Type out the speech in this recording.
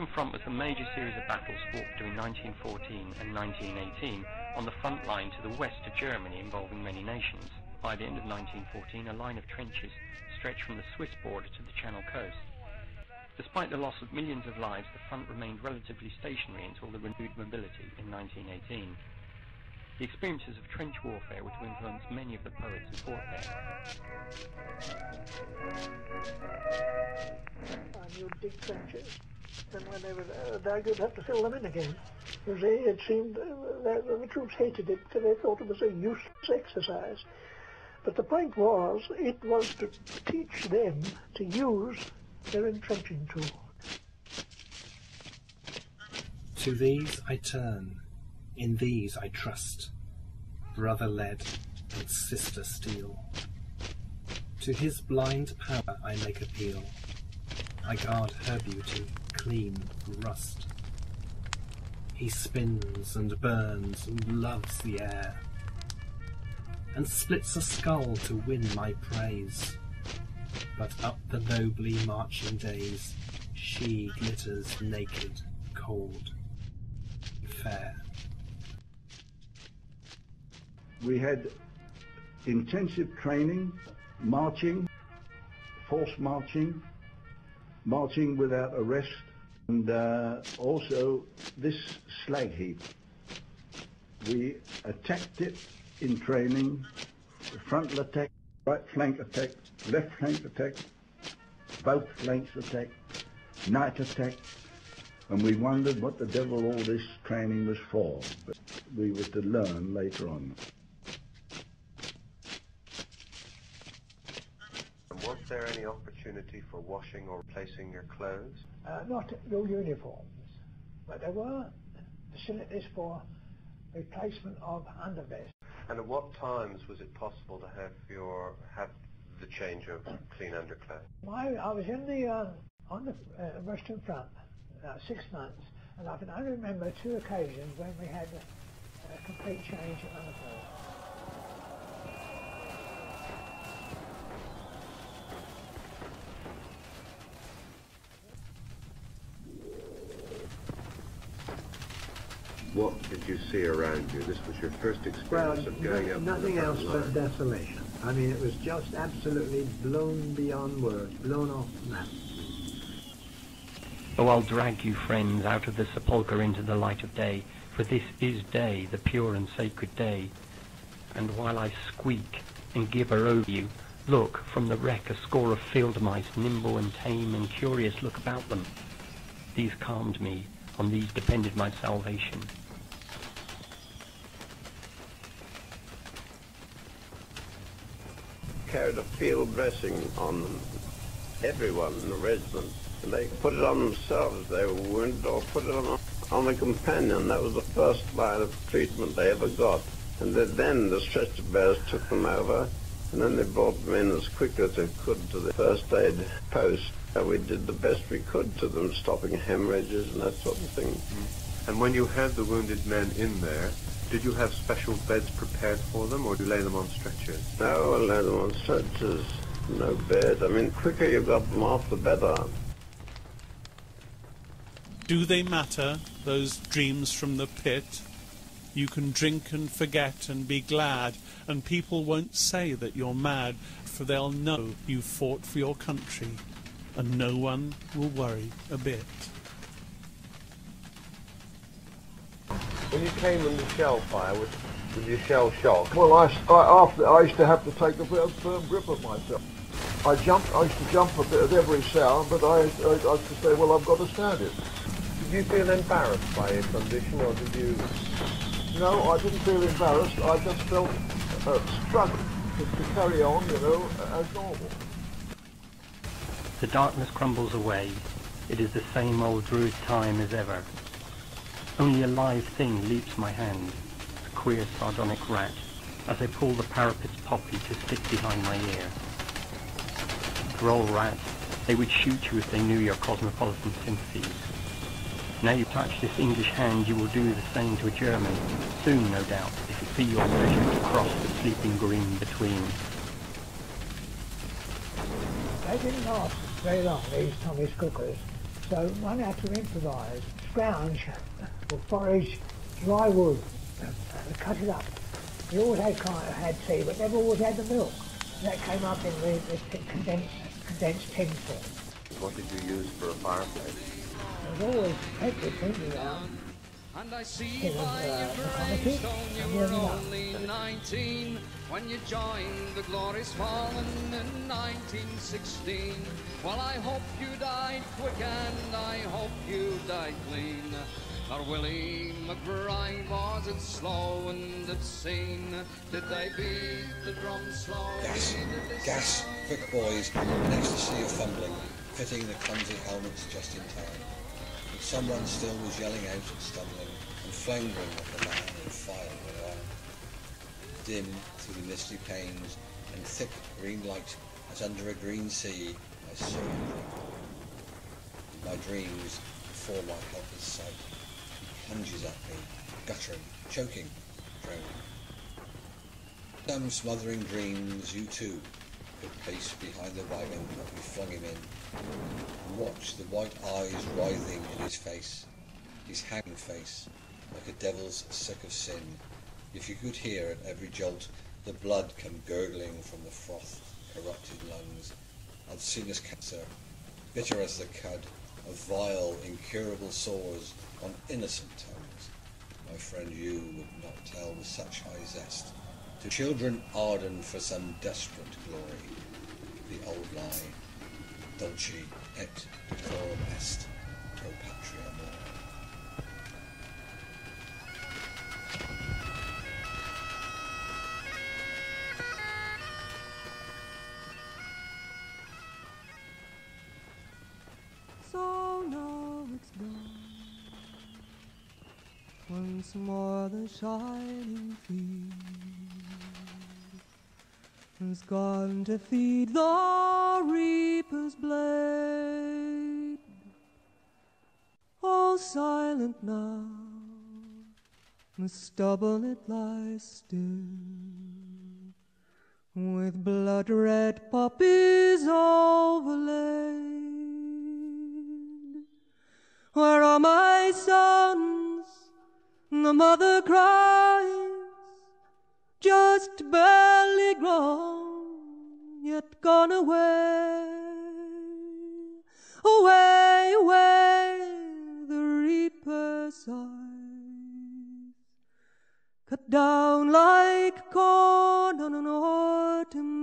Western Front was the major series of battles fought between 1914 and 1918 on the front line to the west of Germany, involving many nations. By the end of 1914, a line of trenches stretched from the Swiss border to the Channel coast. Despite the loss of millions of lives, the front remained relatively stationary until the renewed mobility in 1918. The experiences of trench warfare were to influence many of the poets who fought there. And you'd dig trenches, and when they were dug, you'd have to fill them in again. You see, it seemed the troops hated it because they thought it was a useless exercise. But the point was, it was to teach them to use their entrenching tool. To these I turn, in these I trust, brother lead and sister steel. To his blind power I make appeal, I guard her beauty, clean rust. He spins and burns and loves the air, and splits a skull to win my praise. But up the nobly marching days, she glitters naked, cold, fair. We had intensive training, marching, forced marching, marching without a rest, and also this slag heap. We attacked it in training, frontal attack, right flank attack, left flank attack, both flanks attack, night attack, and we wondered what the devil all this training was for, but we were to learn later on. Was there any opportunity for washing or replacing your clothes? Not your uniforms, but there were facilities for replacement of undervest. And at what times was it possible to have the change of clean underclothes? I was in on the Western Front 6 months, and I can only remember 2 occasions when we had a complete change of underclothes. What did you see around you? This was your first experience of going up. Nothing else but desolation. I mean, it was just absolutely blown beyond words, blown off the map. Oh, I'll drag you, friends, out of the sepulchre into the light of day, for this is day, the pure and sacred day. And while I squeak and gibber over you, look, from the wreck a score of field mice, nimble and tame and curious, look about them. These calmed me, on these depended my salvation. Carried a field dressing on them, everyone in the regiment, and they put it on themselves if they were wounded, or put it on a companion. That was the first line of treatment they ever got. And then the stretcher bearers took them over, and then they brought them in as quickly as they could to the first aid post. We did the best we could to them, stopping hemorrhages and that sort of thing. And when you had the wounded men in there, did you have special beds prepared for them, or did you lay them on stretchers? No, I lay them on stretchers, no bed. I mean, the quicker you got them off, the better. Do they matter, those dreams from the pit? You can drink and forget and be glad, and people won't say that you're mad, for they'll know you fought for your country, and no one will worry a bit. When you came under shell fire, was your shell shock? Well, after I used to have to take a very firm grip of myself. I used to jump a bit at every sound, but I used to say, well, I've got to stand it. Did you feel embarrassed by your condition, or did you? No, I didn't feel embarrassed. I just felt struggling to carry on, you know, as normal. The darkness crumbles away. It is the same old druid time as ever. Only a live thing leaps my hand, a queer sardonic rat, as I pull the parapet's poppy to stick behind my ear. Droll rat, they would shoot you if they knew your cosmopolitan sympathies. Now you touch this English hand, you will do the same to a German, soon, no doubt, if it be your pleasure to cross the sleeping green between. They didn't last very long, these Tommy's cookers. So one had to improvise, scrounge or forage dry wood and cut it up. We always had tea, but never always had the milk. That came up in the condensed tin form. What did you use for a fireplace? There was always plenty of things around. And I see by your gravestone you were only 19 when you joined the Glorious Fallen in 1916. Well, I hope you died quick and I hope you died clean. Or Willie McBride was it slow and it seen? Did they beat the drum slow? Gas, quick boys, next to see you fumbling, fitting the clumsy helmets just in time. But someone still was yelling out and stumbling, and floundering like a man in fire with iron. Dim through the misty panes, and thick green light as under a green sea, I saw you drink. In my dreams, before my helpless sight, he plunges at me, guttering, choking, drowning. Some smothering dreams, you too, could pace behind the wagon that we flung him in, and watch the white eyes writhing in his face, his hanging face, like a devil's sick of sin. If you could hear at every jolt the blood come gurgling from the froth-corrupted lungs, I'd seen his cancer, bitter as the cud, of vile, incurable sores on innocent tongues. My friend, you would not tell with such high zest to children ardent for some desperate glory, the old lie, dulce et decorum est, pro patria amor. So now it's done. Once more the shining field has gone to feed the reaper's blade. All silent now, the stubble it lies still, with blood-red poppies overlaid. Where are my sons? The mother cries, just barely grown, yet gone away. Away, away, the reaper sighs, cut down like corn on an autumn